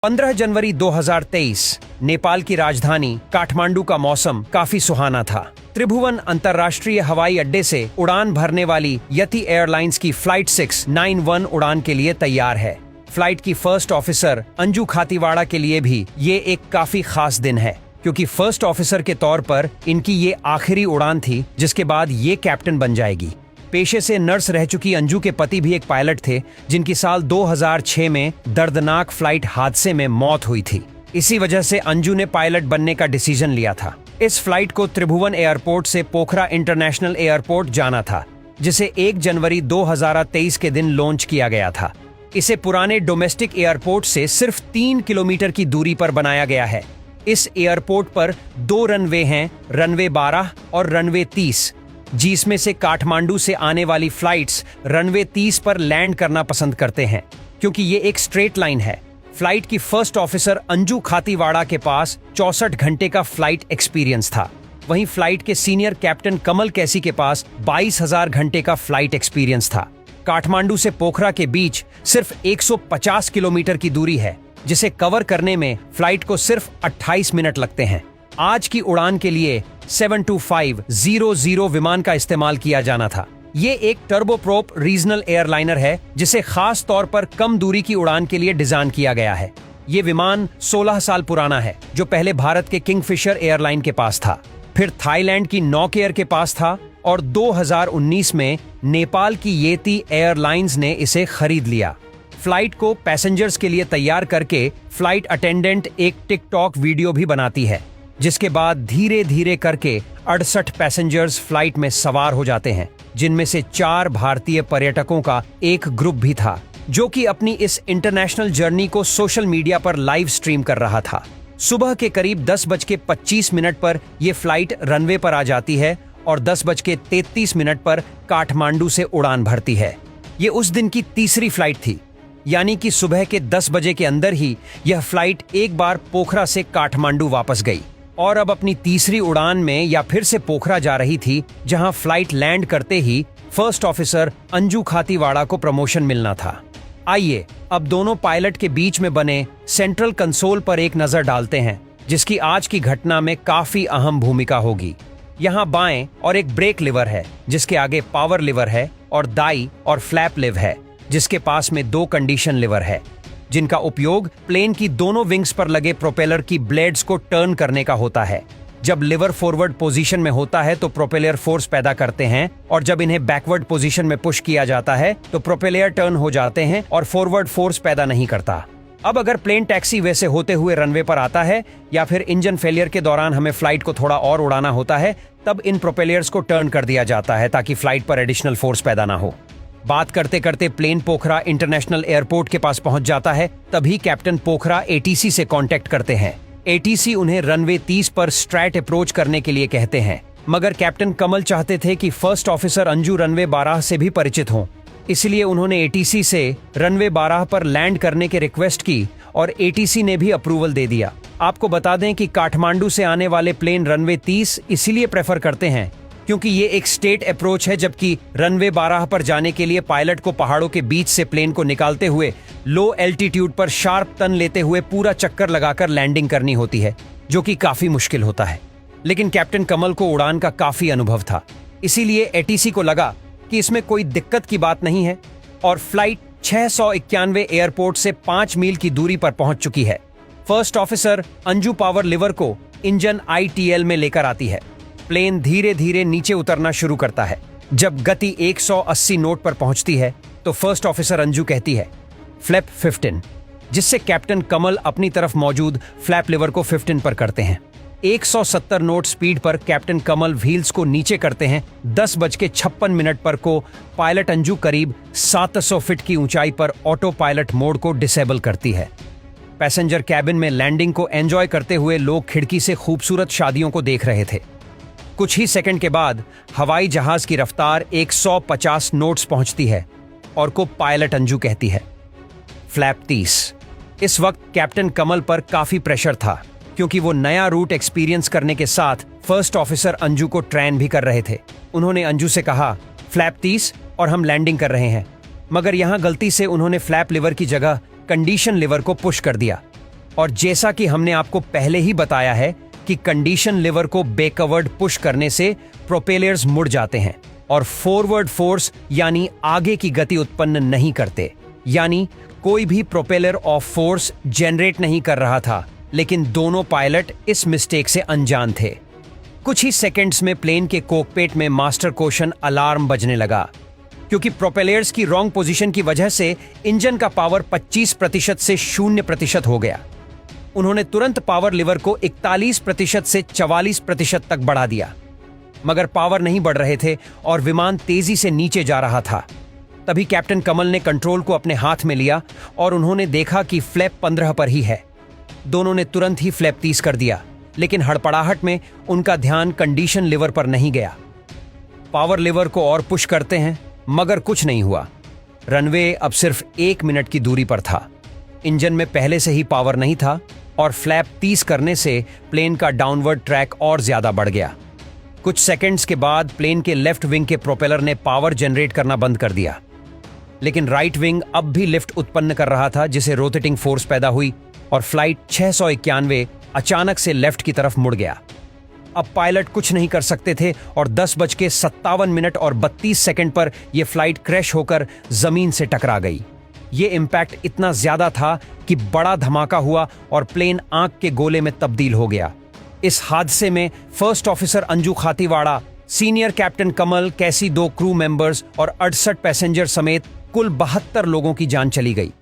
15 जनवरी 2023 नेपाल की राजधानी काठमांडू का मौसम काफी सुहाना था। त्रिभुवन अंतर्राष्ट्रीय हवाई अड्डे से उड़ान भरने वाली यति एयरलाइंस की फ्लाइट 691 उड़ान के लिए तैयार है। फ्लाइट की फर्स्ट ऑफिसर अंजू खातीवाड़ा के लिए भी ये एक काफी खास दिन है, क्योंकि फर्स्ट ऑफिसर के तौर पर इनकी ये आखिरी उड़ान थी, जिसके बाद ये कैप्टन बन जाएगी। पेशे से नर्स रह चुकी अंजू के पति भी एक पायलट थे, जिनकी साल 2006 में दर्दनाक फ्लाइट हादसे में मौत हुई थी। इसी वजह से अंजू ने पायलट बनने का डिसीजन लिया था। इस फ्लाइट को त्रिभुवन एयरपोर्ट से पोखरा इंटरनेशनल एयरपोर्ट जाना था, जिसे 1 जनवरी 2023 के दिन लॉन्च किया गया था। इसे पुराने डोमेस्टिक एयरपोर्ट से सिर्फ 3 किलोमीटर की दूरी पर बनाया गया है। इस एयरपोर्ट पर 2 रनवे हैं, रनवे 12 और रनवे 30, जिसमें से काठमांडू से आने वाली फ्लाइट्स रनवे 30 पर लैंड करना पसंद करते हैं, क्योंकि ये एक स्ट्रेट लाइन है। फ्लाइट की फर्स्ट ऑफिसर अंजू खातीवाड़ा के पास 64 घंटे का फ्लाइट एक्सपीरियंस था। वहीं फ्लाइट के सीनियर कैप्टन कमल कैसी के पास 22,000 घंटे का फ्लाइट एक्सपीरियंस था। काठमांडू से पोखरा के बीच सिर्फ 150 किलोमीटर की दूरी है, जिसे कवर करने में फ्लाइट को सिर्फ 28 मिनट लगते हैं। आज की उड़ान के लिए 72500 विमान का इस्तेमाल किया जाना था। ये एक टर्बोप्रोप रीजनल एयरलाइनर है, जिसे खास तौर पर कम दूरी की उड़ान के लिए डिजाइन किया गया है। ये विमान 16 साल पुराना है, जो पहले भारत के किंगफिशर एयरलाइन के पास था, फिर थाईलैंड की नौकेयर के पास था, और 2019 में नेपाल की येती एयरलाइंस ने इसे खरीद लिया। फ्लाइट को पैसेंजर्स के लिए तैयार करके फ्लाइट अटेंडेंट एक टिकटॉक वीडियो भी बनाती है, जिसके बाद धीरे धीरे करके 68 पैसेंजर्स फ्लाइट में सवार हो जाते हैं, जिनमें से 4 भारतीय पर्यटकों का एक ग्रुप भी था, जो कि अपनी इस इंटरनेशनल जर्नी को सोशल मीडिया पर लाइव स्ट्रीम कर रहा था। सुबह के करीब 10:25 पर यह फ्लाइट रनवे पर आ जाती है और 10:33 पर काठमांडू से उड़ान भरती है। ये उस दिन की तीसरी फ्लाइट थी, यानी कि सुबह के 10 बजे के अंदर ही यह फ्लाइट एक बार पोखरा से काठमांडू वापस गई और अब अपनी तीसरी उड़ान में या फिर से पोखरा जा रही थी, जहां फ्लाइट लैंड करते ही फर्स्ट ऑफिसर अंजू खातीवाड़ा को प्रमोशन मिलना था। आइए अब दोनों पायलट के बीच में बने सेंट्रल कंसोल पर एक नजर डालते हैं, जिसकी आज की घटना में काफी अहम भूमिका होगी। यहाँ बाएं और एक ब्रेक लिवर है, जिसके आगे पावर लिवर है, और दाई और फ्लैप लिव है, जिसके पास में 2 कंडीशन लिवर है, जिनका उपयोग प्लेन की दोनों विंग्स पर लगे प्रोपेलर की ब्लेड्स को टर्न करने का होता है। जब लिवर फॉरवर्ड पोजीशन में होता है तो प्रोपेलर फोर्स पैदा करते हैं, और जब इन्हें बैकवर्ड पोजीशन में पुश किया जाता है तो प्रोपेलर टर्न हो जाते हैं और फॉरवर्ड फोर्स पैदा नहीं करता। अब अगर प्लेन टैक्सी वे से होते हुए रनवे पर आता है या फिर इंजन फेलियर के दौरान हमें फ्लाइट को थोड़ा और उड़ाना होता है, तब इन प्रोपेलर्स को टर्न कर दिया जाता है, ताकि फ्लाइट पर एडिशनल फोर्स पैदा ना हो। बात करते करते प्लेन पोखरा इंटरनेशनल एयरपोर्ट के पास पहुंच जाता है। तभी कैप्टन पोखरा एटीसी से कांटेक्ट करते हैं। एटीसी उन्हें रनवे 30 पर स्ट्रैट अप्रोच करने के लिए कहते हैं, मगर कैप्टन कमल चाहते थे कि फर्स्ट ऑफिसर अंजू रनवे 12 से भी परिचित हों, इसलिए उन्होंने एटीसी से रनवे 12 पर लैंड करने की रिक्वेस्ट की और एटीसी ने भी अप्रूवल दे दिया। आपको बता दें कि काठमांडू से आने वाले प्लेन रनवे 30 इसीलिए प्रेफर करते हैं क्योंकि ये एक स्टेट अप्रोच है, जबकि रनवे 12 पर जाने के लिए पायलट को पहाड़ों के बीच से प्लेन को निकालते हुए लो एल्टीट्यूड पर शार्प टर्न लेते हुए पूरा चक्कर लगाकर लैंडिंग करनी होती है, जो कि काफी मुश्किल होता है। लेकिन कैप्टन कमल को उड़ान का काफी अनुभव था, इसीलिए एटीसी को लगा कि इसमें कोई दिक्कत की बात नहीं है, और फ्लाइट 691 एयरपोर्ट से 5 मील की दूरी पर पहुंच चुकी है। First officer Anju power liver को इंजन ITL में लेकर आती है। प्लेन धीरे धीरे नीचे उतरना शुरू करता है। जब गति 180 नोट पर पहुंचती है तो फर्स्ट ऑफिसर अंजू कहती है फ्लैप 15, जिससे कैप्टन कमल अपनी तरफ मौजूद फ्लैप लिवर को 15 पर करते हैं। 170 नोट स्पीड पर कैप्टन कमल व्हील्स को नीचे करते हैं। 10:56 पर को पायलट अंजू करीब 700 फीट की ऊंचाई पर ऑटो पायलट मोड को डिसेबल करती है। पैसेंजर कैबिन में लैंडिंग को एंजॉय करते हुए लोग खिड़की से खूबसूरत शादियों को देख रहे थे। कुछ ही सेकंड के बाद हवाई जहाज की रफ्तार 150 नोट्स पहुंचती है और को पायलट अंजू कहती है फ्लैप 30। इस वक्त कैप्टन कमल पर काफी प्रेशर था, क्योंकि वो नया रूट एक्सपीरियंस करने के साथ फर्स्ट ऑफिसर अंजू को ट्रेन भी कर रहे थे। उन्होंने अंजू से कहा फ्लैप 30 और हम लैंडिंग कर रहे हैं, मगर यहां गलती से उन्होंने फ्लैप लिवर की जगह कंडीशन लिवर को पुश कर दिया। और जैसा कि हमने आपको पहले ही बताया है कि कंडीशन लिवर को बैकवर्ड पुश करने से प्रोपेलर्स मुड़ जाते हैं और फॉरवर्ड फोर्स यानी आगे की गति उत्पन्न नहीं करते। यानी कोई भी प्रोपेलर ऑफ फोर्स जनरेट नहीं कर रहा था, लेकिन दोनों पायलट इस मिस्टेक से अनजान थे। कुछ ही सेकंड्स में प्लेन के कॉकपिट में मास्टर कोशन अलार्म बजने लगा, क्योंकि प्रोपेलर्स की रॉन्ग पोजीशन की वजह से इंजन का पावर 25% से 0% हो गया। उन्होंने तुरंत पावर लिवर को 41% से 44% तक बढ़ा दिया, मगर पावर नहीं बढ़ रहे थे और विमान तेजी से नीचे जा रहा था। तभी कैप्टन कमल ने कंट्रोल को अपने हाथ में लिया और उन्होंने देखा कि फ्लैप 15 पर ही है। दोनों ने तुरंत ही फ्लैप 30 कर दिया, लेकिन हड़बड़ाहट में उनका ध्यान कंडीशन लिवर पर नहीं गया। पावर लिवर को और पुश करते हैं, मगर कुछ नहीं हुआ। रनवे अब सिर्फ 1 मिनट की दूरी पर था। इंजन में पहले से ही पावर नहीं था और फ्लैप 30 करने से प्लेन का डाउनवर्ड ट्रैक और ज्यादा बढ़ गया। कुछ सेकंड्स के बाद प्लेन के लेफ्ट विंग के प्रोपेलर ने पावर जनरेट करना बंद कर दिया, लेकिन राइट विंग अब भी लिफ्ट उत्पन्न कर रहा था, जिसे रोटेटिंग फोर्स पैदा हुई और फ्लाइट 691 अचानक से लेफ्ट की तरफ मुड़ गया। अब पायलट कुछ नहीं कर सकते थे और 10:57 और 32 सेकंड पर यह फ्लाइट क्रैश होकर जमीन से टकरा गई। ये इम्पैक्ट इतना ज्यादा था कि बड़ा धमाका हुआ और प्लेन आंख के गोले में तब्दील हो गया। इस हादसे में first officer Anju Khatiwada, senior captain Kamal, कैसी 2 क्रू मेंबर्स और 68 पैसेंजर समेत कुल 72 लोगों की जान चली गई।